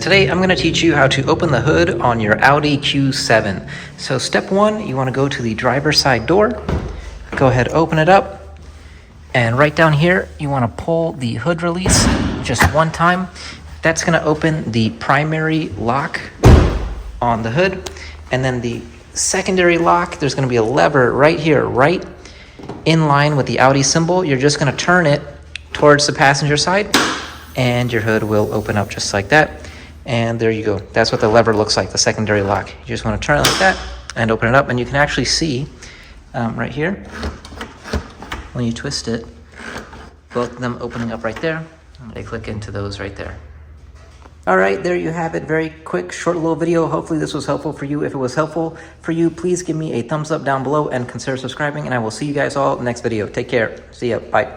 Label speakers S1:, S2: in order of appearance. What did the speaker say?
S1: Today I'm going to teach you how to open the hood on your Audi Q7. So step one, you want to go to the driver's side door, go ahead, open it up, and right down here you want to pull the hood release just one time. That's going to open the primary lock on the hood, and then the secondary lock, there's going to be a lever right here, right in line with the Audi symbol. You're just going to turn it towards the passenger side and your hood will open up just like that. And there you go. That's what the lever looks like, the secondary lock. You just want to turn it like that and open it up, and you can actually see right here, when you twist it, both of them opening up right there. They click into those right there. All right, there you have it. Very quick, short little video. Hopefully this was helpful for you. If it was helpful for you, please give me a thumbs up down below and consider subscribing, and I will see you guys all next video. Take care. See ya. Bye.